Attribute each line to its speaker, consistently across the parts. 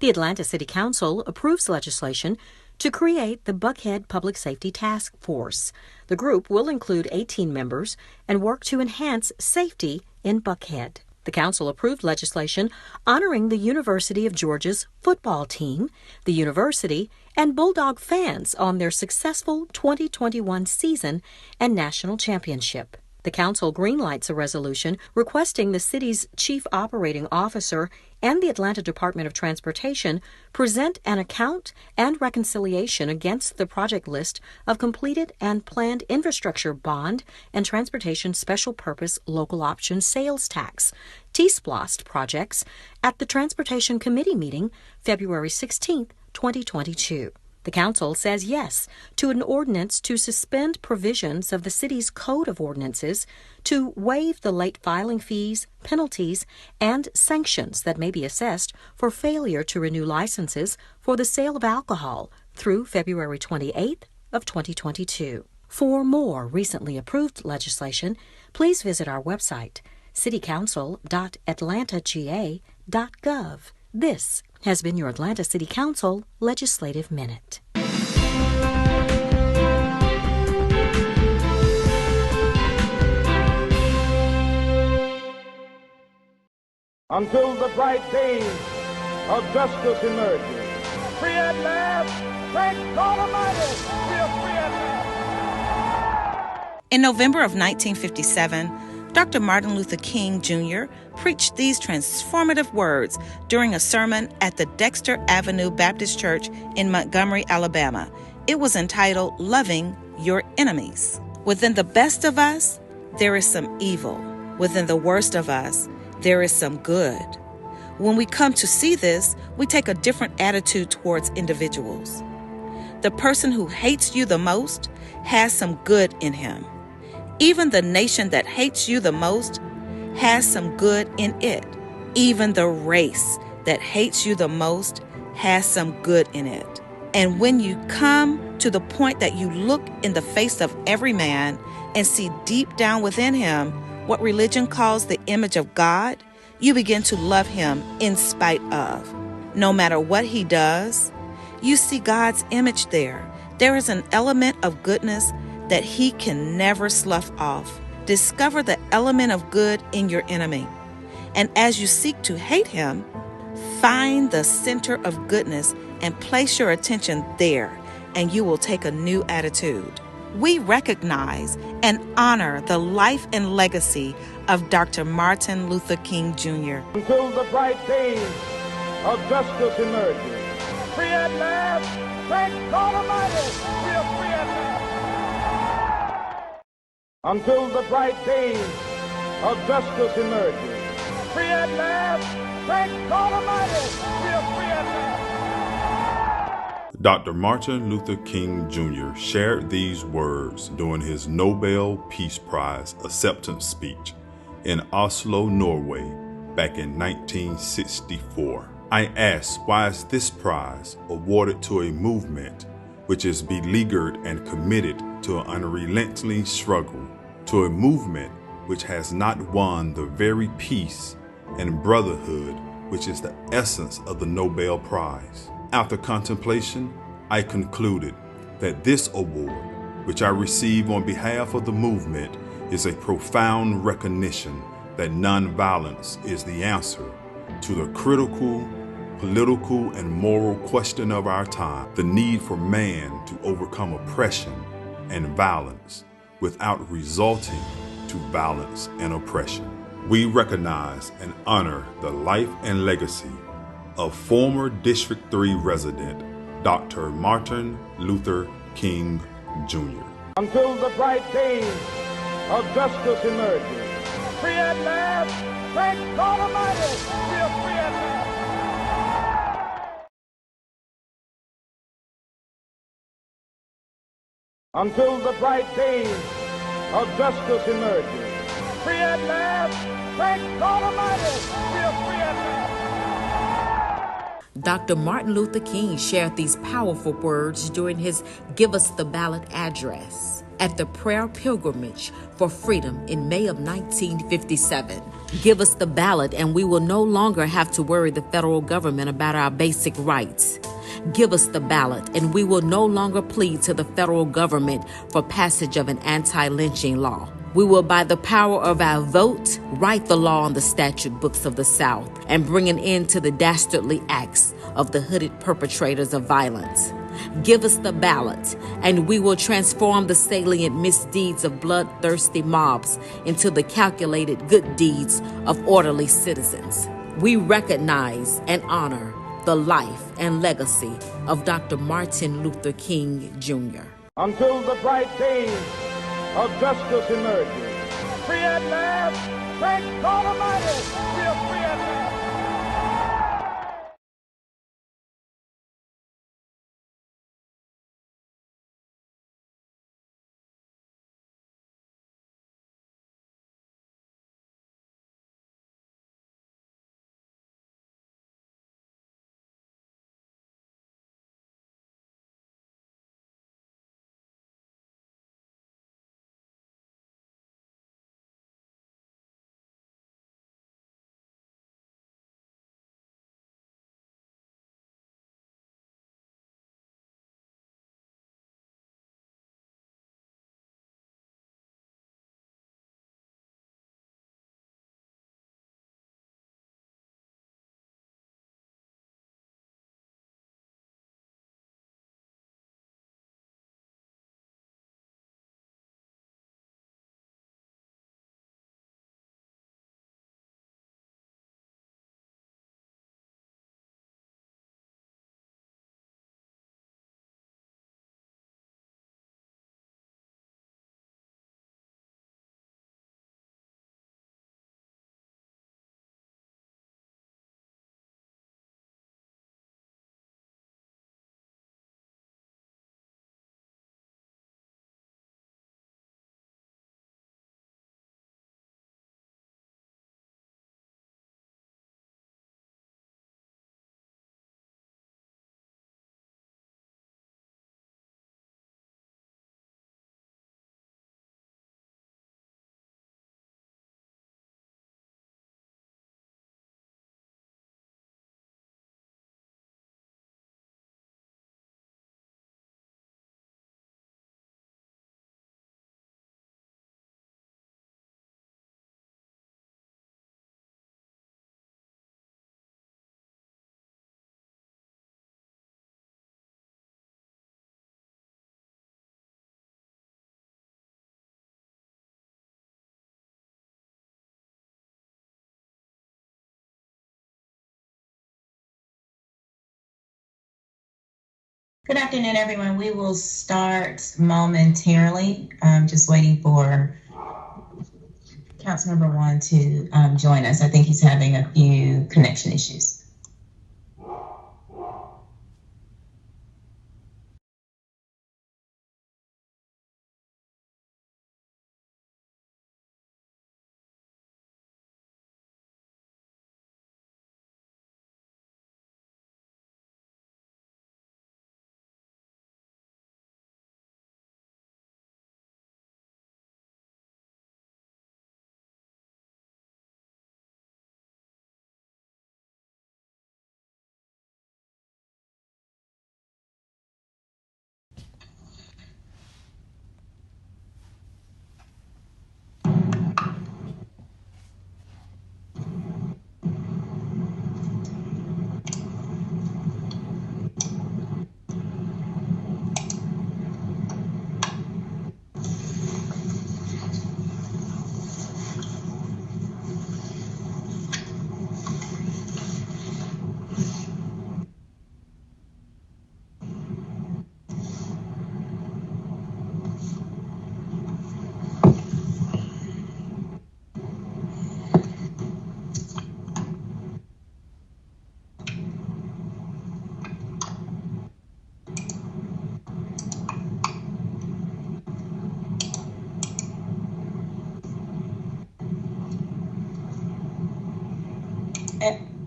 Speaker 1: The Atlanta City Council approves legislation to create the Buckhead Public Safety Task Force. The group will include 18 members and work to enhance safety in Buckhead. The council approved legislation honoring the University of Georgia's football team, the university, and Bulldog fans on their successful 2021 season and national championship. The council greenlights a resolution requesting the city's chief operating officer and the Atlanta Department of Transportation present an account and reconciliation against the project list of completed and planned infrastructure bond and transportation special purpose local option sales tax TSPLOST projects at the Transportation Committee meeting February 16, 2022. The council says yes to an ordinance to suspend provisions of the city's Code of Ordinances to waive the late filing fees, penalties, and sanctions that may be assessed for failure to renew licenses for the sale of alcohol through February 28th of 2022. For more recently approved legislation, please visit our website, citycouncil.atlantaga.gov. This has been your Atlanta City Council Legislative Minute.
Speaker 2: Until the bright day of justice emerges. Free at last, thank God Almighty, we are free at last.
Speaker 3: In November of 1957, Dr. Martin Luther King Jr. preached these transformative words during a sermon at the Dexter Avenue Baptist Church in Montgomery, Alabama. It was entitled, Loving Your Enemies. Within the best of us, there is some evil. Within the worst of us, there is some good. When we come to see this, we take a different attitude towards individuals. The person who hates you the most has some good in him. Even the nation that hates you the most has some good in it. Even the race that hates you the most has some good in it. And when you come to the point that you look in the face of every man and see deep down within him what religion calls the image of God, you begin to love him in spite of. No matter what he does, you see God's image there. There is an element of goodness that he can never slough off. Discover the element of good in your enemy. And as you seek to hate him, find the center of goodness and place your attention there, and you will take a new attitude. We recognize and honor the life and legacy of Dr. Martin Luther King Jr.
Speaker 2: Until the bright day of justice emerges. Free at last, thank God Almighty, we are free at last. Until the bright day of justice emerges. Free at last, thank God Almighty, we are free at last.
Speaker 4: Dr. Martin Luther King Jr. shared these words during his Nobel Peace Prize acceptance speech in Oslo, Norway, back in 1964. I asked, why is this prize awarded to a movement which is beleaguered and committed to an unrelenting struggle, to a movement which has not won the very peace and brotherhood which is the essence of the Nobel Prize? After contemplation, I concluded that this award, which I receive on behalf of the movement, is a profound recognition that nonviolence is the answer to the critical, political, and moral question of our time, the need for man to overcome oppression and violence without resulting to violence and oppression. We recognize and honor the life and legacy of former District 3 resident Dr. Martin Luther King Jr.
Speaker 2: Until the bright day of justice emerges. Free at last, thank God Almighty, we are free at last. Until the bright day of justice emerges. Free at last, thank God Almighty, we are free at last.
Speaker 5: Dr. Martin Luther King shared these powerful words during his Give Us the Ballot address at the prayer pilgrimage for freedom in May of 1957. Give us the ballot and we will no longer have to worry the federal government about our basic rights. Give us the ballot and we will no longer plead to the federal government for passage of an anti-lynching law. We will, by the power of our vote, write the law on the statute books of the South and bring an end to the dastardly acts of the hooded perpetrators of violence. Give us the ballot, and we will transform the salient misdeeds of bloodthirsty mobs into the calculated good deeds of orderly citizens. We recognize and honor the life and legacy of Dr. Martin Luther King, Jr.
Speaker 2: Until the bright day of justice emerges. Free at last! Thank God Almighty! We are free at last!
Speaker 6: Good afternoon, everyone. We will start momentarily. I'm just waiting for Councilmember One to join us. I think he's having a few connection issues.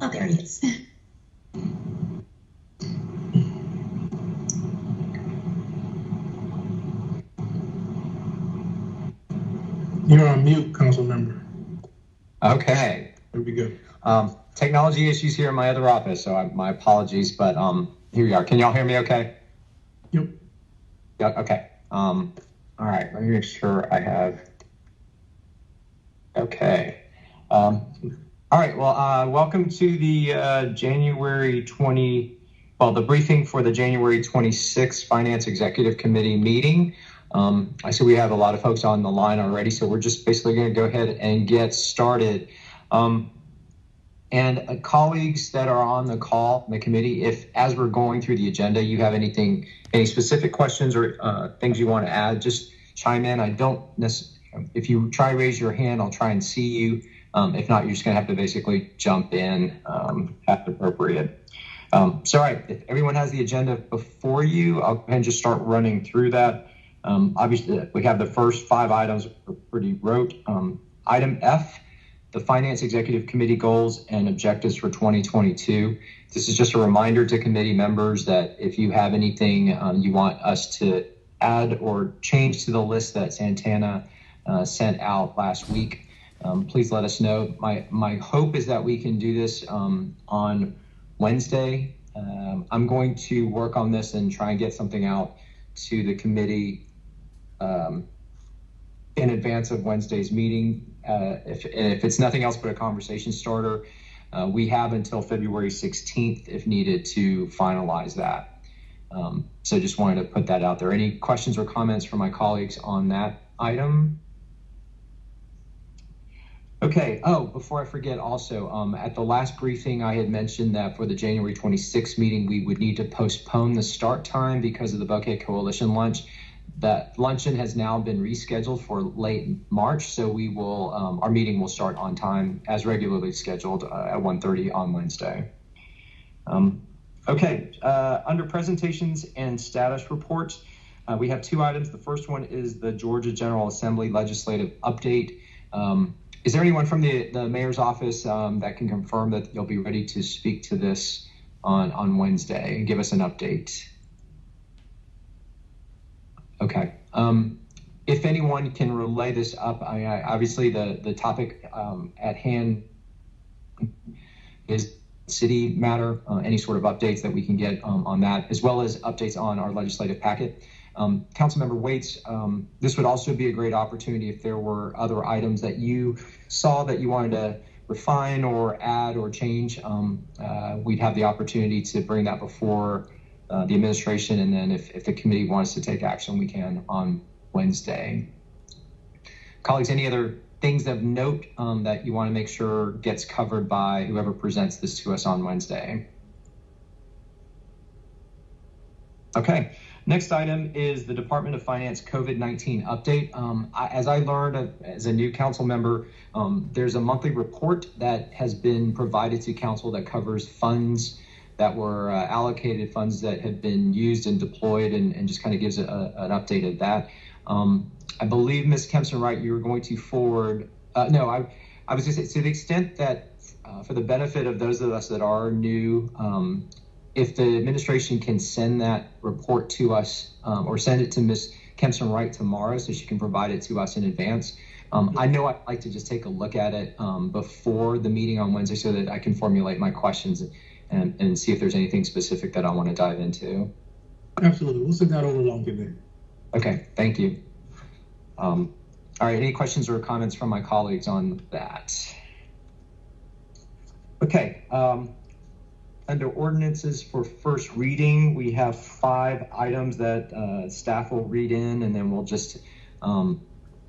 Speaker 6: Oh, there he is.
Speaker 7: You're on mute, council member. Okay.
Speaker 8: There we go.
Speaker 7: Technology issues here in my other office, so my apologies, but here we are. Can y'all hear me okay?
Speaker 8: Yep.
Speaker 7: Yeah, okay. All right, let me make sure I have. Okay. All right, well, welcome to the the briefing for the January 26th Finance Executive Committee meeting. I see we have a lot of folks on the line already, so we're just basically going to go ahead and get started. And colleagues that are on the call, the committee, if as we're going through the agenda, you have any specific questions or things you want to add, just chime in. I don't necessarily, if you try to raise your hand, I'll try and see you. If not, you're just going to have to basically jump in at appropriate. All right, if everyone has the agenda before you, I'll go ahead and just start running through that. Obviously, we have the first 5 items are pretty rote. Item F, the Finance Executive Committee goals and objectives for 2022. This is just a reminder to committee members that if you have anything you want us to add or change to the list that Santana sent out last week, please let us know. My hope is that we can do this on Wednesday. I'm going to work on this and try and get something out to the committee in advance of Wednesday's meeting. If it's nothing else but a conversation starter, we have until February 16th if needed to finalize that. So just wanted to put that out there. Any questions or comments from my colleagues on that item? Okay. Oh, before I forget also, at the last briefing, I had mentioned that for the January 26th meeting, we would need to postpone the start time because of the Buckhead Coalition lunch. That luncheon has now been rescheduled for late March, so we will our meeting will start on time as regularly scheduled at 1:30 on Wednesday. Okay, under presentations and status reports, we have 2 items. The first one is the Georgia General Assembly legislative update. Is there anyone from the mayor's office that can confirm that you'll be ready to speak to this on Wednesday and give us an update? Okay. If anyone can relay this up, obviously the topic at hand is city matter, any sort of updates that we can get on that, as well as updates on our legislative packet. Councilmember Waits, this would also be a great opportunity if there were other items that you saw that you wanted to refine or add or change. We'd have the opportunity to bring that before the administration, and then if the committee wants to take action, we can on Wednesday. Colleagues, any other things of note that you want to make sure gets covered by whoever presents this to us on Wednesday? Okay. Next item is the Department of Finance COVID-19 update. As I learned as a new council member, there's a monthly report that has been provided to council that covers funds that were allocated, funds that have been used and deployed, and just kind of gives an update of that. I believe, Ms. Kempson-Wright, you were going to forward, I was going to say, to the extent that for the benefit of those of us that are new, if the administration can send that report to us or send it to Ms. Kempson-Wright tomorrow so she can provide it to us in advance. I know I'd like to just take a look at it before the meeting on Wednesday so that I can formulate my questions and see if there's anything specific that I want to dive into.
Speaker 8: Absolutely. We'll send that over along today.
Speaker 7: Okay, thank you. All right, any questions or comments from my colleagues on that? Okay, under ordinances for first reading, we have 5 items that staff will read in, and then we'll just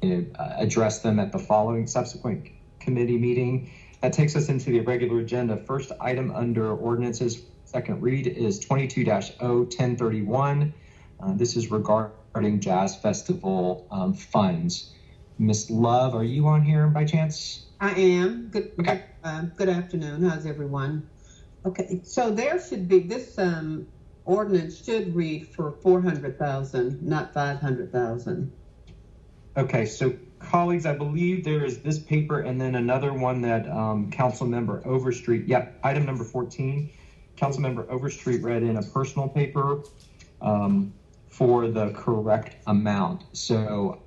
Speaker 7: address them at the following subsequent committee meeting. That takes us into the regular agenda. First item under ordinances, second read, is 22-0-1031. This is regarding Jazz Festival funds. Ms. Love, are you on here by chance?
Speaker 9: I am. Good.
Speaker 7: Okay.
Speaker 9: Good afternoon. How's everyone? Okay. So there should be this ordinance should read for 400,000, not 500,000.
Speaker 7: Okay. So colleagues, I believe there is this paper and then another one that Councilmember Overstreet. Yep. Item number 14. Councilmember Overstreet read in a personal paper for the correct amount. So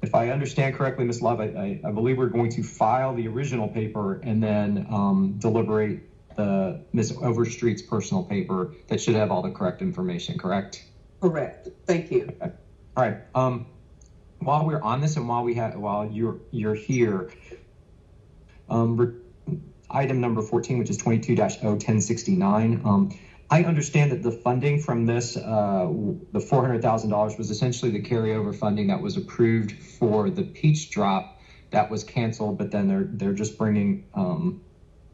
Speaker 7: if I understand correctly, Ms. Love, I believe we're going to file the original paper and then deliberate the Ms. Overstreet's personal paper that should have all the correct information, correct?
Speaker 9: Correct. Thank you.
Speaker 7: Okay. All right. While we're on this and while you're here, item number 14, which is 22-01069. I understand that the funding from this, the $400,000 was essentially the carryover funding that was approved for the Peach Drop that was canceled, but then they're just bringing,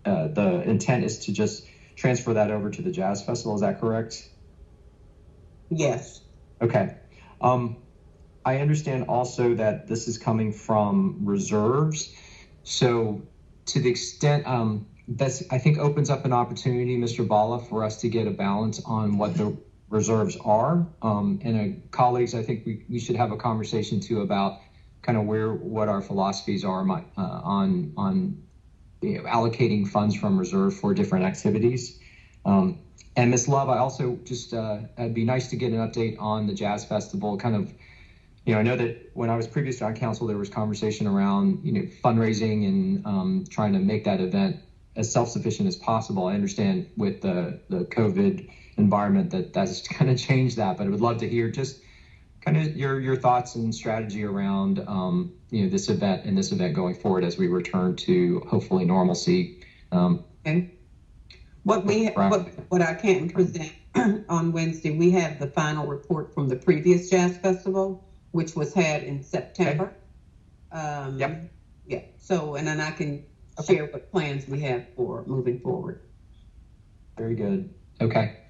Speaker 7: the intent is to just transfer that over to the Jazz Festival. Is that correct?
Speaker 9: Yes.
Speaker 7: Okay. I understand also that this is coming from reserves. So to the extent, that's, I think, opens up an opportunity, Mr. Bala, for us to get a balance on what the reserves are. And colleagues, I think we should have a conversation too about kind of what our philosophies are on allocating funds from reserve for different activities. And Ms. Love, I also just, it'd be nice to get an update on the Jazz Festival. Kind of, I know that when I was previously on council, there was conversation around, fundraising and trying to make that event as self-sufficient as possible. I understand with the COVID environment that's kind of changed that, but I would love to hear just kind of your thoughts and strategy around this event and this event going forward as we return to hopefully normalcy.
Speaker 9: Okay. What I can present on Wednesday, we have the final report from the previous Jazz Festival, which was had in September. Okay.
Speaker 7: Yep.
Speaker 9: Yeah. So, and then I can share what plans we have for moving forward.
Speaker 7: Very good. Okay.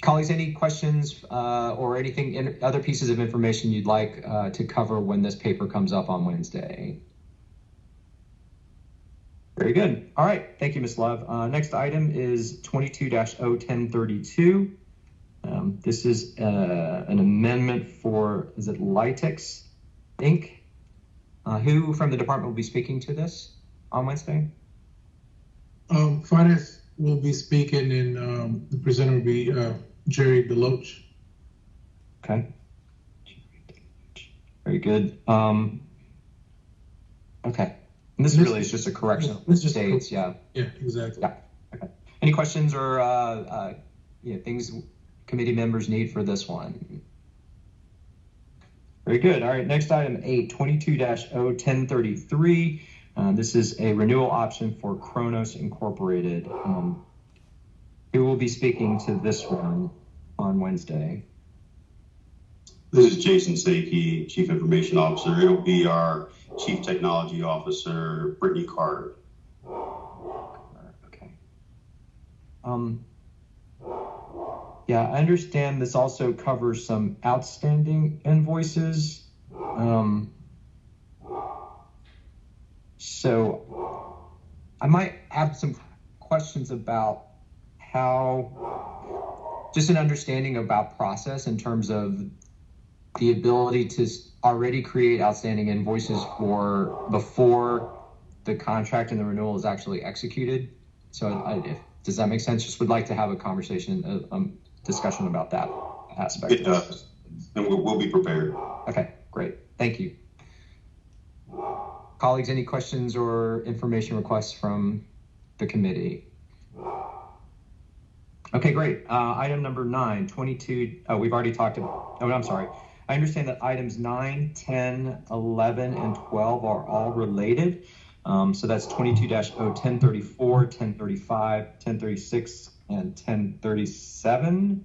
Speaker 7: Colleagues, any questions or anything, other pieces of information you'd like to cover when this paper comes up on Wednesday? Very good. All right. Thank you, Ms. Love. Next item is 22-01032. This is an amendment for, is it Litex Inc.? Who from the department will be speaking to this on Wednesday?
Speaker 8: Finance will be speaking, and the presenter will be Jerry DeLoach.
Speaker 7: Okay. Very good. Okay. And this really is just a correction of dates. Yeah.
Speaker 8: Yeah, exactly.
Speaker 7: Yeah. Okay. Any questions or things committee members need for this one? Very good. All right. Next item 8, 22-01033. This is a renewal option for Kronos Incorporated. Who will be speaking to this one on Wednesday?
Speaker 10: This is Jason Sakey, Chief Information Officer. It'll be our Chief Technology Officer, Brittany Carter.
Speaker 7: Okay. Yeah, I understand this also covers some outstanding invoices. So I might have some questions about how, just an understanding about process in terms of the ability to already create outstanding invoices before the contract and the renewal is actually executed. So does that make sense? Just would like to have a conversation, discussion about that aspect.
Speaker 10: It does, and we'll be prepared.
Speaker 7: Okay, great. Thank you. Colleagues, any questions or information requests from the committee? Okay, great. Item number 9, 22. We've already talked about, I'm sorry. I understand that items 9, 10, 11, and 12 are all related. So that's 22-01034, 1035, 1036, and 1037.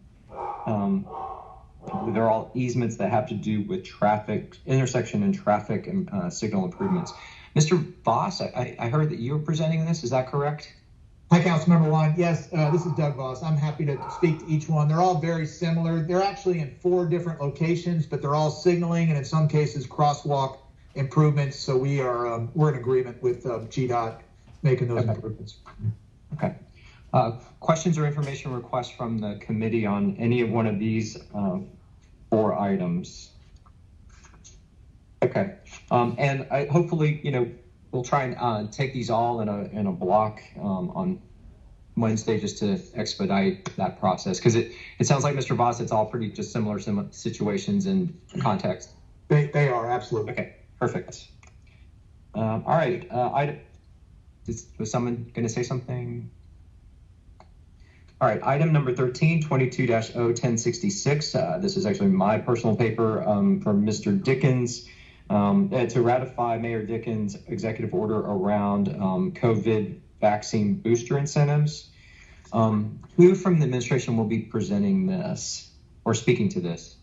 Speaker 7: They're all easements that have to do with traffic, intersection and traffic and signal improvements. Mr. Voss, I heard that you were presenting this. Is that correct?
Speaker 11: Hi, Councilmember Juan. Yes, this is Doug Voss. I'm happy to speak to each one. They're all very similar. They're actually in 4 different locations, but they're all signaling and in some cases crosswalk improvements. So we're in agreement with GDOT making those improvements.
Speaker 7: Okay. Questions or information requests from the committee on any of one of these 4 items? Okay. And hopefully, we'll try and take these all in a block on Wednesday just to expedite that process, because it sounds like, Mr. Voss, it's all pretty just similar situations and context.
Speaker 11: They are, absolutely.
Speaker 7: Okay, perfect. All right, was someone going to say something? All right, item number 13, 22-01066. This is actually my personal paper from Mr. Dickens to ratify Mayor Dickens' executive order around COVID vaccine booster incentives. Who from the administration will be presenting this or speaking to this?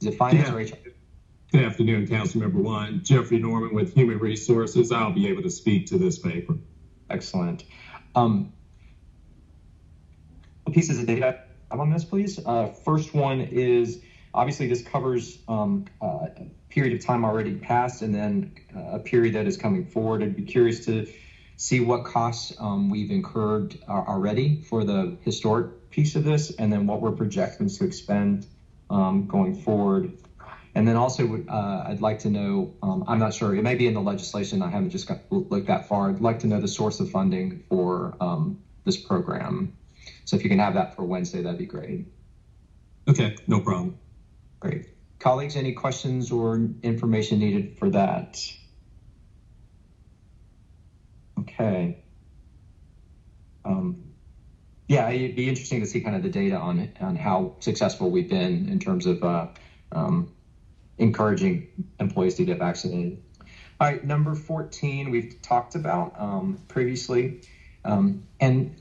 Speaker 7: Is it finance or HR?
Speaker 12: Good afternoon, Councilmember One. Jeffrey Norman with Human Resources. I'll be able to speak to this paper.
Speaker 7: Excellent. Pieces of data on this, please. First one is, obviously this covers a period of time already passed and then a period that is coming forward. I'd be curious to see what costs we've incurred already for the historic piece of this, and then what we're projecting to expend going forward. And then also, I'd like to know, I'm not sure, it may be in the legislation, I haven't just looked that far. I'd like to know the source of funding for this program. So if you can have that for Wednesday, that'd be great.
Speaker 12: Okay, no problem.
Speaker 7: Great. Colleagues, any questions or information needed for that? Okay. Yeah, it'd be interesting to see kind of the data on how successful we've been in terms of encouraging employees to get vaccinated. All right, number 14, we've talked about previously. And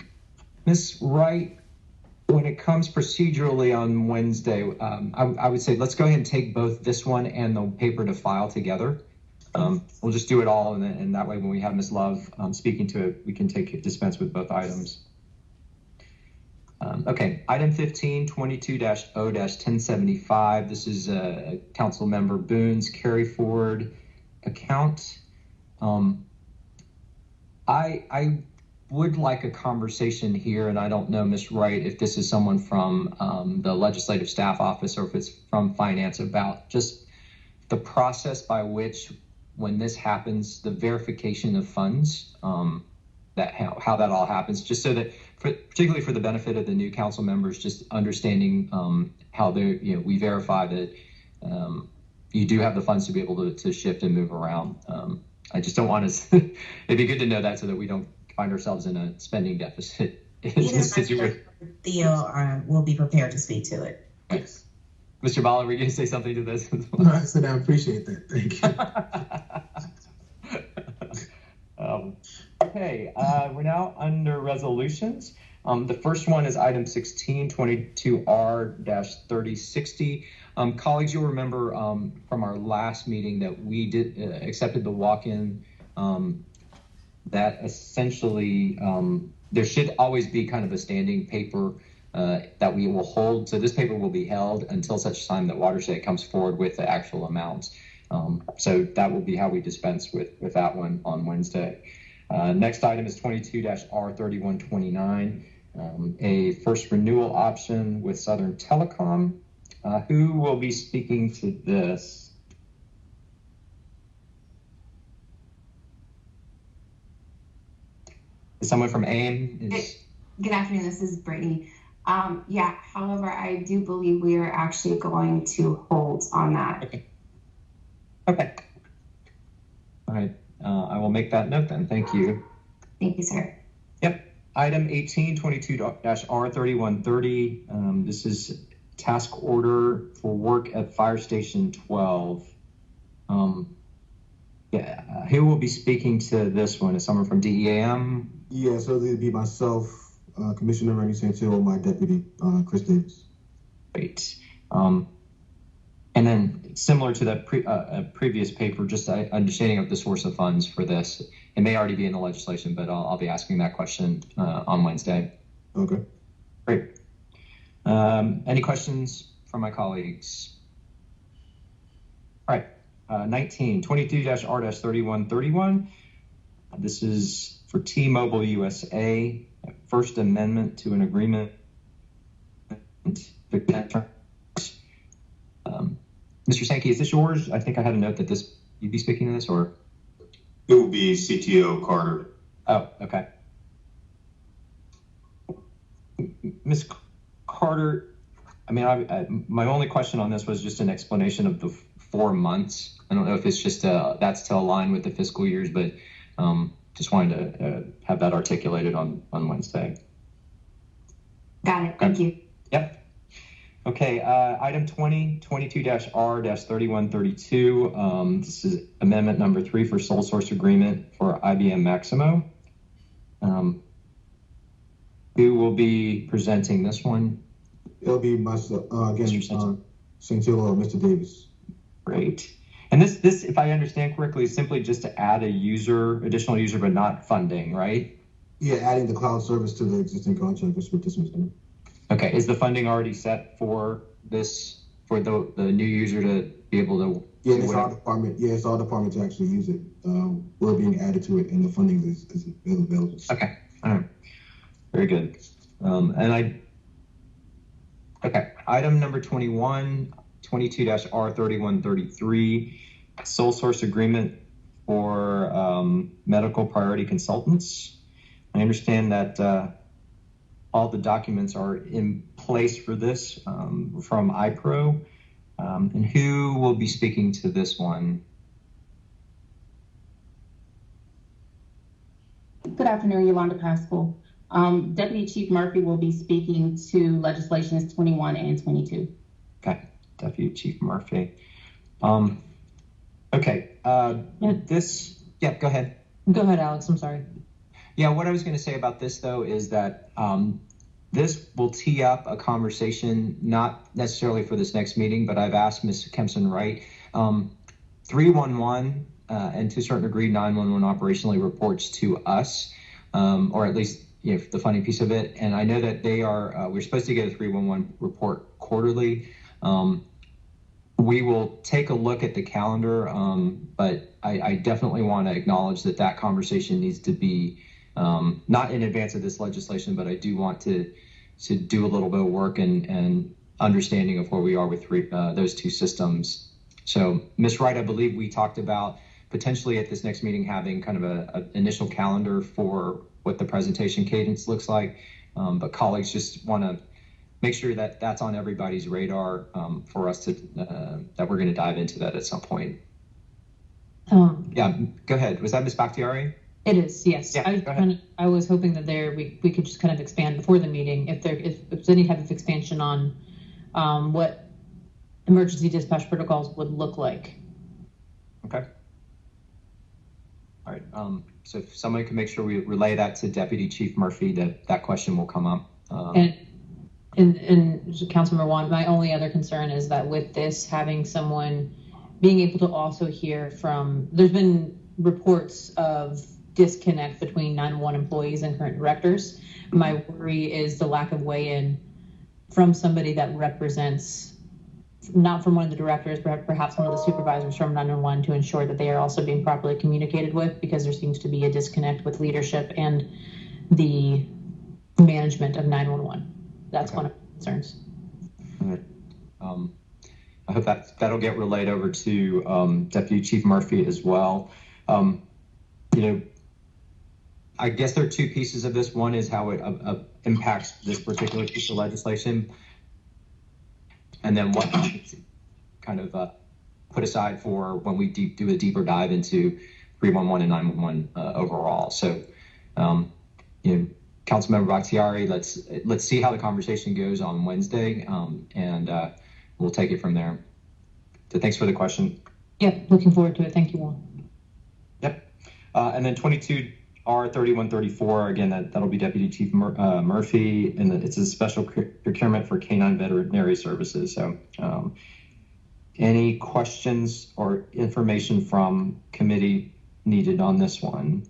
Speaker 7: Ms. Wright, when it comes procedurally on Wednesday, I would say let's go ahead and take both this one and the paper to file together. We'll just do it all, and that way when we have Ms. Love speaking to it, we can dispense with both items. Okay, item 15, 22-0-1075. This is Council Member Boone's carry forward account. I would like a conversation here, and I don't know, Ms. Wright, if this is someone from the legislative staff office or if it's from finance, about just the process by which, when this happens, the verification of funds, how that all happens, just so that, particularly for the benefit of the new council members, just understanding how we verify that you do have the funds to be able to shift and move around. I just don't want to. It'd be good to know that so that we don't find ourselves in a spending deficit.
Speaker 13: Theo will be prepared to speak to it.
Speaker 7: Yes. Mr. Bala, were you going to say something to this?
Speaker 8: No, I said I appreciate that. Thank you.
Speaker 7: Okay, we're now under resolutions. The first one is item 16, 22R-3060. Colleagues, you'll remember from our last meeting that we accepted the walk-in that essentially there should always be kind of a standing paper that we will hold. So this paper will be held until such time that Watershed comes forward with the actual amounts. So that will be how we dispense with that one on Wednesday. Next item is 22-R3129, a first renewal option with Southern Telecom. Who will be speaking to this? Is someone from AIM?
Speaker 14: Good afternoon, this is Brittany. However, I do believe we are actually going to hold on that.
Speaker 7: Okay. All right, I will make that note then. Thank you.
Speaker 14: Thank you, sir.
Speaker 7: Yep. Item 18, 22-R3130. This is task order for work at Fire Station 12. Who will be speaking to this one? Is someone from DEAM?
Speaker 15: Yeah, so it'll be myself, Commissioner Randy Santillo, or my deputy, Chris Davis.
Speaker 7: Great. And then similar to that previous paper, just understanding of the source of funds for this. It may already be in the legislation, but I'll be asking that question on Wednesday.
Speaker 15: Okay.
Speaker 7: Great. Any questions from my colleagues? All right. 19, 22-R-3131. This is for T-Mobile USA, First Amendment to an agreement. Mr. Sankey, is this yours? I think I had a note that you'd be speaking to this, or?
Speaker 10: It will be CTO Carter.
Speaker 7: Oh, okay. Ms. Carter, I mean, my only question on this was just an explanation of the 4 months. I don't know if it's just that's to align with the fiscal years, but just wanted to have that articulated on Wednesday.
Speaker 14: Got it. Thank you.
Speaker 7: Yep. Okay, item 2022-R-3132. This is amendment number 3 for sole source agreement for IBM Maximo. Who will be presenting this one?
Speaker 15: It'll be myself, again, Centillo or Mr. Davis.
Speaker 7: Great. And this, if I understand correctly, is simply just to add a additional user, but not funding, right?
Speaker 15: Yeah, adding the cloud service to the existing contract. That's what this was doing.
Speaker 7: Okay, is the funding already set for this, for the new user to be able to?
Speaker 15: Yeah, it's our department. Yeah, it's our department to actually use it. We're being added to it, and the funding is available.
Speaker 7: Okay, all right, very good. Okay, item number 21, 22-R3133, sole source agreement for medical priority consultants. I understand that all the documents are in place for this from iPro. And who will be speaking to this one?
Speaker 16: Good afternoon, Yolanda Pascal. Deputy Chief Murphy will be speaking to legislations 21 and 22.
Speaker 7: Okay, Deputy Chief Murphy. Okay, yeah, go ahead.
Speaker 13: Go ahead, Alex, I'm sorry.
Speaker 7: Yeah, what I was going to say about this, though, is that this will tee up a conversation, not necessarily for this next meeting, but I've asked Ms. Kempson-Wright. 311 and to a certain degree, 911 operationally reports to us, or at least the funding piece of it. And I know that they are, we're supposed to get a 311 report quarterly. We will take a look at the calendar, but I definitely want to acknowledge that conversation needs to be not in advance of this legislation, but I do want to do a little bit of work and understanding of where we are with those two systems. So, Ms. Wright, I believe we talked about potentially at this next meeting having kind of an initial calendar for what the presentation cadence looks like, but colleagues just want to make sure that that's on everybody's radar for us to that we're going to dive into that at some point. Yeah, go ahead. Was that Ms. Bakhtiari?
Speaker 13: It is, yes.
Speaker 7: Yeah,
Speaker 13: I was hoping that we could just kind of expand before the meeting if there's any type of expansion on what emergency dispatch protocols would look like. Okay.
Speaker 7: All right. So if somebody can make sure we relay that to Deputy Chief Murphy, that question will come up.
Speaker 13: And Councilmember Juan, my only other concern is that with this, having someone being able to also hear from, there's been reports of disconnect between 911 employees and current directors. My worry is the lack of weigh-in from somebody that represents, not from one of the directors, but perhaps one of the supervisors from 911 to ensure that they are also being properly communicated with, because there seems to be a disconnect with leadership and the management of 911. That's one of my concerns.
Speaker 7: All right. I hope that'll get relayed over to Deputy Chief Murphy as well. I guess there are two pieces of this. One is how it impacts this particular piece of legislation, and then what kind of put aside for when we do a deeper dive into 311 and 911 overall. So, Councilmember Bakhtiari, let's see how the conversation goes on Wednesday, and we'll take it from there. So thanks for the question.
Speaker 13: Yep, looking forward to it. Thank you all.
Speaker 7: Yep. And then 22R3134, again, that'll be Deputy Chief Murphy, and it's a special procurement for canine veterinary services. So any questions or information from committee needed on this one?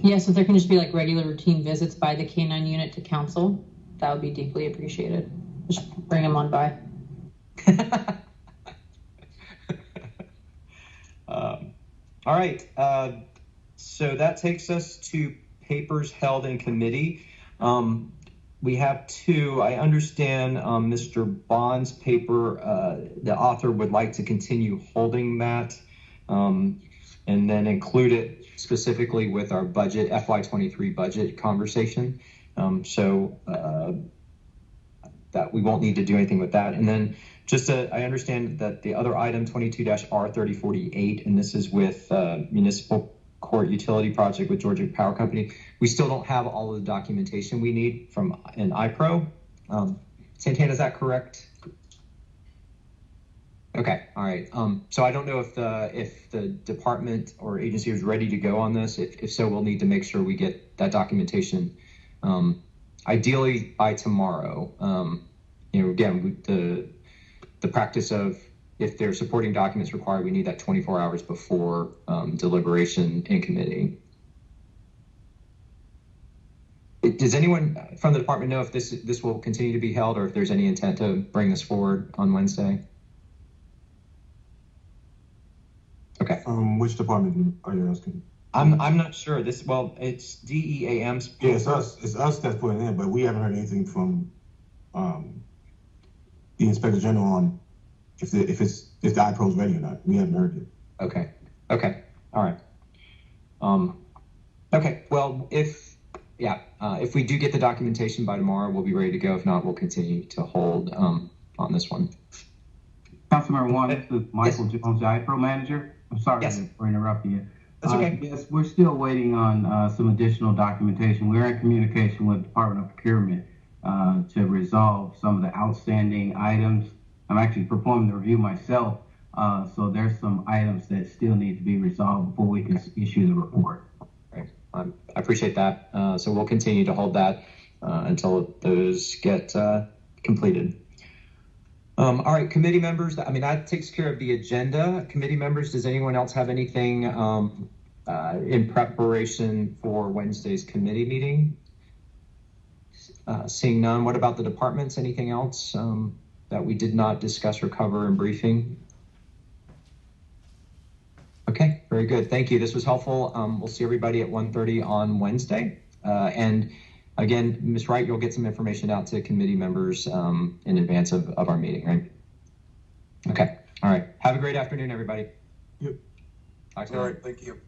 Speaker 13: Yes, if there can just be like regular routine visits by the canine unit to council, that would be deeply appreciated. Just bring them on by.
Speaker 7: All right, so that takes us to papers held in committee. We have two. I understand Mr. Bond's paper, the author would like to continue holding that and then include it specifically with our budget, FY23 budget conversation. So that we won't need to do anything with that. And then I understand that the other item 22-R3048, and this is with municipal court utility project with Georgia Power Company. We still don't have all of the documentation we need from an iPro. Santana, is that correct? Okay, all right. So I don't know if the department or agency is ready to go on this. If so, we'll need to make sure we get that documentation, ideally by tomorrow. Again, the practice of if there's supporting documents required, we need that 24 hours before deliberation in committee. Does anyone from the department know if this will continue to be held, or if there's any intent to bring this forward on Wednesday? Okay.
Speaker 15: Which department are you asking?
Speaker 7: I'm not sure. It's DEAM's.
Speaker 15: Yeah, it's us. It's us that's putting it in, but we haven't heard anything from the Inspector General on if the iPro is ready or not. We haven't heard it.
Speaker 7: Okay. All right. Okay. Well, if we do get the documentation by tomorrow, we'll be ready to go. If not, we'll continue to hold on this one.
Speaker 17: Councilmember Juan, this is Michael Jones, the iPro manager. I'm sorry for interrupting you.
Speaker 7: That's okay.
Speaker 17: Yes, we're still waiting on some additional documentation. We're in communication with the Department of Procurement to resolve some of the outstanding items. I'm actually performing the review myself, so there's some items that still need to be resolved before we can issue the report.
Speaker 7: Right. I appreciate that. So we'll continue to hold that until those get completed. All right, committee members, that takes care of the agenda. Committee members, does anyone else have anything in preparation for Wednesday's committee meeting? Seeing none, what about the departments? Anything else that we did not discuss or cover in briefing? Okay, very good. Thank you. This was helpful. We'll see everybody at 1:30 on Wednesday. And again, Ms. Wright, you'll get some information out to committee members in advance of our meeting, right? Okay. All right. Have a great afternoon, everybody.
Speaker 15: Yep.
Speaker 7: All
Speaker 15: right. Thank you.